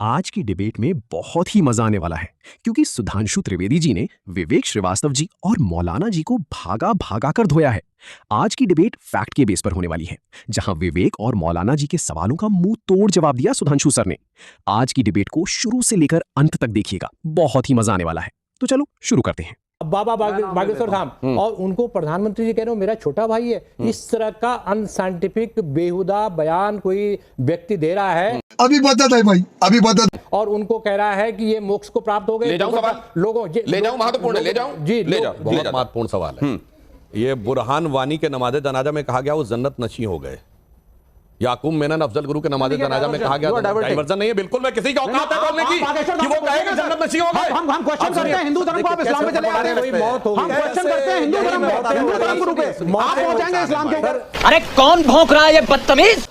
आज की डिबेट में बहुत ही मजा आने वाला है क्योंकि सुधांशु त्रिवेदी जी ने विवेक श्रीवास्तव जी और मौलाना जी को भागा भागा कर धोया है। आज की डिबेट फैक्ट के बेस पर होने वाली है, जहां विवेक और मौलाना जी के सवालों का मुंह तोड़ जवाब दिया सुधांशु सर ने। आज की डिबेट को शुरू से लेकर अंत तक देखिएगा, बहुत ही मजा आने वाला है। तो चलो शुरू करते हैं। बाबा बागेश्वर धाम और उनको प्रधानमंत्री जी कह रहे हो मेरा छोटा भाई है। इस तरह का अनसाइंटिफिक बेहुदा बयान कोई व्यक्ति दे रहा है, अभी बता है भाई, अभी बता, और उनको कह रहा है कि ये मोक्ष को प्राप्त हो गए। ले जाऊं सवाल, लोगों ले जाऊं, महत्वपूर्ण ले जाऊं जी, ले जाओ, बहुत महत्वपूर्ण सवाल है। ये बुरहान वानी के नमाज़े जनाजा में कहा गया वो जन्नत नशी हो गए। याकूब मेनन अफजल गुरु के नमाज़े जनाजा में कहा गया डाइवर्जन नहीं है। बिल्कुल, मैं किसी का औकात है बोलने की कि वो कहेगा जन्नत नशी हो गए। हम क्वेश्चन करते हैं हिंदू धर्म को, आप इस्लाम में चले आते हैं। हम क्वेश्चन करते हैं हिंदू धर्म को, हिंदू धर्म गुरु पे आप हो जाएंगे इस्लाम के ऊपर। अरे कौन भौंक रहा है ये बदतमीज?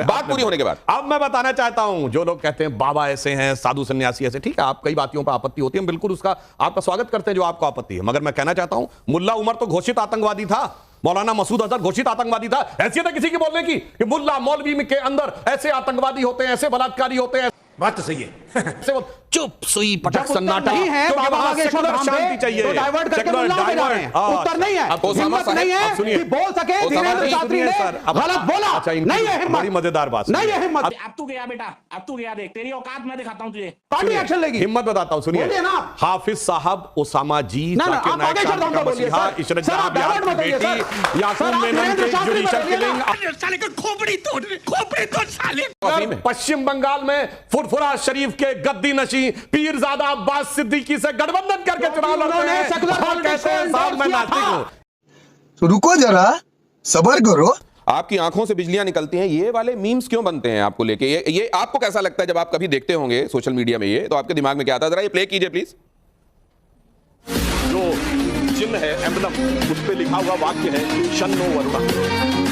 बात पूरी होने के बाद अब मैं बताना चाहता हूं, जो लोग कहते हैं बाबा ऐसे हैं, साधु सन्यासी ऐसे, ठीक है, आप कई बातों पर आपत्ति होती है, हम बिल्कुल उसका आपका स्वागत करते हैं जो आपको आपत्ति है। मगर मैं कहना चाहता हूं, मुल्ला उमर तो घोषित आतंकवादी था, मौलाना मसूद अजहर घोषित आतंकवादी था। हैसियत है किसी की बोलने की कि मुल्ला मौलवी के अंदर ऐसे आतंकवादी होते हैं, ऐसे बलात्कारी होते हैं? बात तो सही है। चुप सुई पटक सन्नाटा नहीं है, क्योंकि बाबा वहां बागेश्वर सेकुलर धाम शांति पे चाहिए। तो डाइवर्ट करके मुल्ला पे जा रहे हैं। उत्तर नहीं है, हिम्मत नहीं है कि बोल सके धीरेन्द्र शास्त्री ने गलत बोला। नहीं है हिम्मत, बड़ी मजेदार बात नहीं है हिम्मत। अब तू गया बेटा, अब तू गया, देख तेरी औकात मैं दिखाता हूं तुझे। पार्टी एक्शन लेगी। हिम्मत बताता हूं, सुनिए बोलिए ना। हाफिज साहब, ओसामा जी, ना, जाकिर आप नायक बागेश्वर धाम का का बोलिए, मसीहा, सर। इशरत सर, आप जहां डाइवर्ट मत होइए, बेटी, सर। याकूब सर, आप मेनन धीरेन्द्र के शास्त्री जुडिशल बोलिए ना। किलिंग। साले को खोपड़ी तोड़ साले। पश्चिम बंगाल में फुरफुरा शरीफ के गद्दी नशी पीरजादा अब्बास सिद्दीकी से गठबंधन करके चुनाव लड़ रहे हैं और कहते हैं साहब मैं नास्तिक हूं। तो रुको जरा, सबर करो। आपकी आंखों से बिजलियां निकलती हैं। ये वाले मीम्स क्यों बनते हैं आपको लेके? ये आपको कैसा लगता है जब आप कभी देखते होंगे सोशल मीडिया में? ये तो आपके दिमाग में क्या आता है? जरा ये प्ले कीजिए प्लीज। जो चिन्ह है, एम्बलम, उस पे लिखा हुआ वाक्य है शन्नो वरुणा,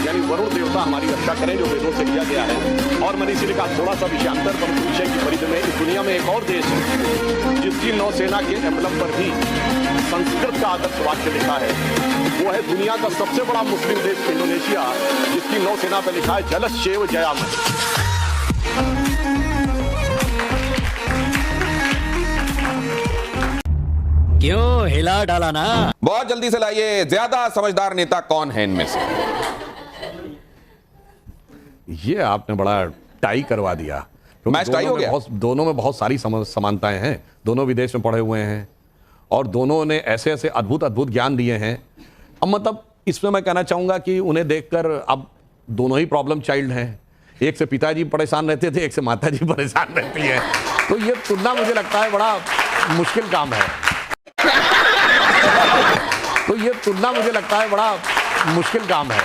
यानी वरुण देवता हमारी रक्षा करें, जो वेदों से लिया गया है। और मैंने इसीलिए कहा थोड़ा सा विषयांतर पर विषय की परिधि में, इस दुनिया में एक और देश है जिसकी नौसेना के एम्बलम पर भी संस्कृत का आदर्श वाक्य लिखा है। वो है दुनिया का सबसे बड़ा मुस्लिम देश इंडोनेशिया, जिसकी नौसेना पर लिखा है जलशेव जयामय। क्यों हिला डाला ना? बहुत जल्दी से लाइए, ज्यादा समझदार नेता कौन है इनमें से? ये आपने बड़ा टाई करवा दिया। मैच टाई हो गया। दोनों में बहुत सारी समानताएं हैं। दोनों विदेश में पढ़े हुए हैं और दोनों ने ऐसे ऐसे अद्भुत अद्भुत ज्ञान दिए हैं। अब मतलब इसमें मैं कहना चाहूंगा कि उन्हें देखकर अब दोनों ही प्रॉब्लम चाइल्ड हैं। एक से पिताजी परेशान रहते थे, एक से माताजी परेशान रहती है। तो ये तुलना मुझे लगता है बड़ा मुश्किल काम है। तो ये तुलना मुझे लगता है बड़ा मुश्किल काम है।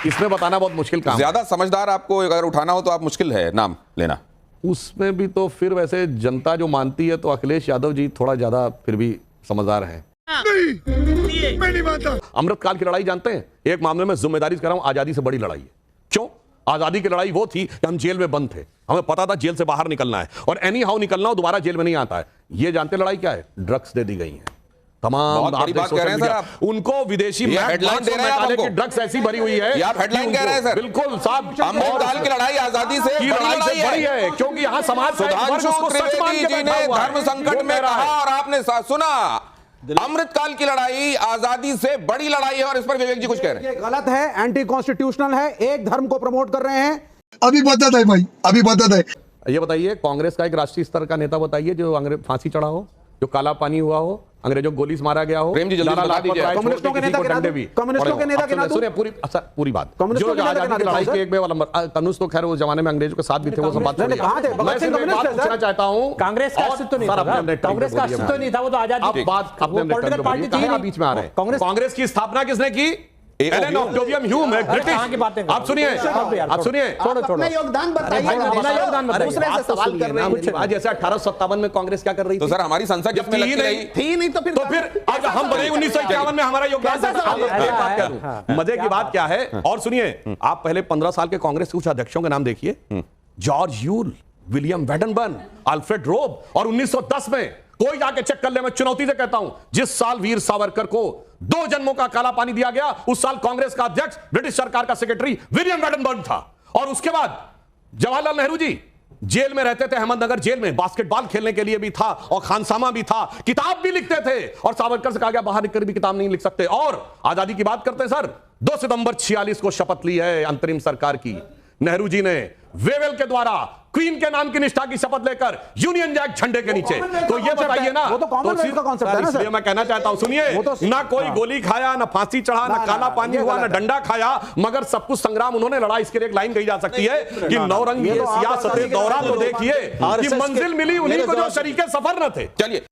इसमें बताना बहुत मुश्किल काम है। ज्यादा समझदार आपको अगर उठाना हो तो आप मुश्किल है नाम लेना। उसमें भी तो फिर वैसे जनता जो मानती है तो अखिलेश यादव जी थोड़ा ज्यादा फिर भी समझदार हैं। नहीं, मैं नहीं मानता। अमृतकाल की लड़ाई जानते हैं? एक मामले में जिम्मेदारी से कह रहा हूं, आजादी से बड़ी लड़ाई है। क्यों? आजादी की लड़ाई वो थी कि हम जेल में बंद थे, हमें पता था जेल से बाहर निकलना है और एनी हाउ निकलना हो, दोबारा जेल में नहीं आता है। ये जानते लड़ाई क्या है? ड्रग्स दे दी गई है। तमाम बहुत बड़ी बात कह रहे हैं सर आप। उनको विदेशी हेडलाइन दे रहे हैं आप हमको। ड्रग्स ऐसी भरी हुई है। ये आप हेडलाइन कह रहे हैं सर? बिल्कुल साहब, अमृतकाल की लड़ाई आजादी से की लड़ाई से बड़ी है, क्योंकि यहाँ समाज सुधांशु त्रिवेदी जी ने धर्म संकट में कहा और आपने सुना। अमृतकाल की लड़ाई आजादी से बड़ी लड़ाई है और इस पर विवेक जी कुछ कह रहे हैं। ये गलत है, एंटी कॉन्स्टिट्यूशनल है, एक धर्म को प्रमोट कर रहे हैं। अभी बता है भाई, अभी बता है। ये बताइए, कांग्रेस का एक राष्ट्रीय स्तर का नेता बताइए जो अंग्रेज फांसी चढ़ा हो, जो काला पानी हुआ हो, अंग्रेजों को गोली से मारा गया हो। प्रेम जी जल्दी बता दीजिए। कम्युनिस्टों के नेता के नाम सुनिए पूरी बात। जो आजादी की लड़ाई के एक कम्युनिस्ट तो खैर उस जमाने में अंग्रेजों के साथ भी थे, वो सब बात पूछना चाहता हूँ। कांग्रेस का अस्तित्व नहीं था, कांग्रेस का अस्तित्व नहीं था, वो तो आजादी पॉलिटिकल पार्टी बीच में आ रहे हैं। कांग्रेस की स्थापना किसने की? एलन ऑक्टेवियम ह्यूम है, ब्रिटिश। आप सुनिए, आप सुनिए, अपना योगदान बताइए। दूसरे से सवाल कर रहे हैं। आज जैसे 1857 में कांग्रेस क्या कर रही थी? तो सर हमारी संसद जब में लगती रही थी नहीं, तो फिर आज हम बने 1951 में हमारा योगदान। मजे की बात क्या है? और सुनिए, आप पहले 15 साल के कांग्रेस के कुछ अध्यक्षों के नाम देखिए। जॉर्ज यूल, विलियम वेडनबर्न, अल्फ्रेड रोब। और 1910 में कोई जाके चेक कर ले, मैं चुनौती से कहता हूं, जिस साल वीर सावरकर को 2 जन्मों का काला पानी दिया गया, उस साल कांग्रेस का अध्यक्ष ब्रिटिश सरकार का सेक्रेटरी विलियम वेडनबर्न था। और उसके बाद जवाहरलाल नेहरू जी जेल में रहते थे, अहमदनगर जेल में, बास्केटबॉल खेलने के लिए भी था और खानसामा भी था, किताब भी लिखते थे और सावरकर से कहा गया बाहर निकल भी किताब नहीं लिख सकते। और आजादी की बात करते हैं सर, 2 सितंबर 46 को शपथ ली है अंतरिम सरकार की नेहरू जी ने वेवेल के द्वारा, क्वीन के नाम की निष्ठा की शपथ लेकर यूनियन जैक झंडे के नीचे। तो ये बताइए ना, वो तो कॉमनवेल्थ का कॉन्सेप्ट है ना सर। इसलिए मैं कहना चाहता हूं, सुनिए, ना कोई गोली खाया, ना फांसी चढ़ा, ना काला पानी हुआ, ना डंडा खाया, मगर सब कुछ संग्राम उन्होंने लड़ा। इसके लिए एक लाइन कही जा सकती है कि नौरंगी सियासत दौरा तो देखिए कि मंजिल मिली उन्हीं को जो शरीके सफर न थे। चलिए।